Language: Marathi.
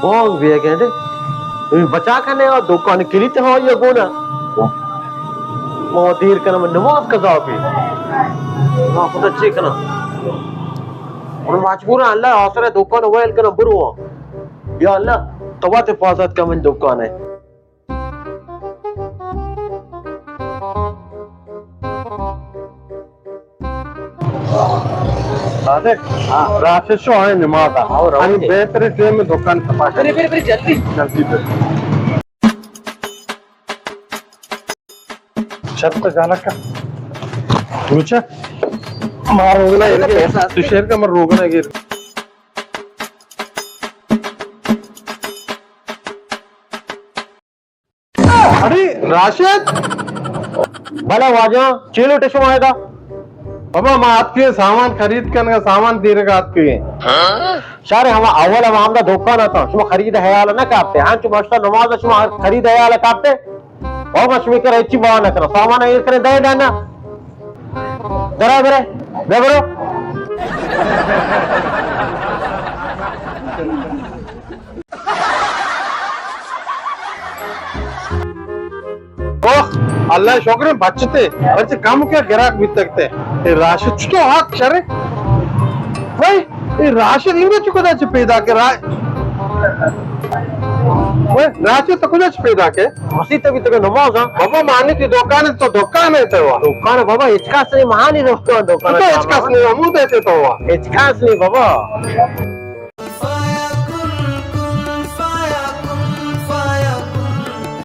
Bong biya gende. Baca kan ya dukaan kilit ho ya guna. Mau dir kana namaz kaza pe. Ma khuda check kana. Und majbur Allah asra dukaan oil kana buru. Ya Allah tawat hifazat ka min dukaan hai. अरे राशि शो है निमाता आणि बेहतरी टाइम में दुकान तपास फिर जल्दी जल्दी छत पे जाना का पूछा मार रोगना है तुषेर का मर रोगना है अरे राशिद भला वाजा चलो टेशो आएगा बाबा मैं आपके सामान खरीद कर सामान दे रहा आपके शारे हम अव्वल हम आमदा दुकान आता शुमा खरीद है याला ना कापते हां शुमा अष्टा नमाज शुमा खरीद है याला कापते और मशमी कर अच्छी बात ना करो सामान ये करे दे देना जरा बरे दे बरो ओह अल्लाह शोकरे बचते बच्चे कम क्या गिराक भी तकते ये राशिद तो हाथ शरे भाई ये राशिद इंगे चुका दा पैदा के राशिद तो कुछ पैदा के मसीह तभी तक नमाज हां बाबा माने की दुकान है तो दुकान है तो दुकान बाबा इचका से महानी दुकान तो इसका नहीं हम देते तो इचका से बाबा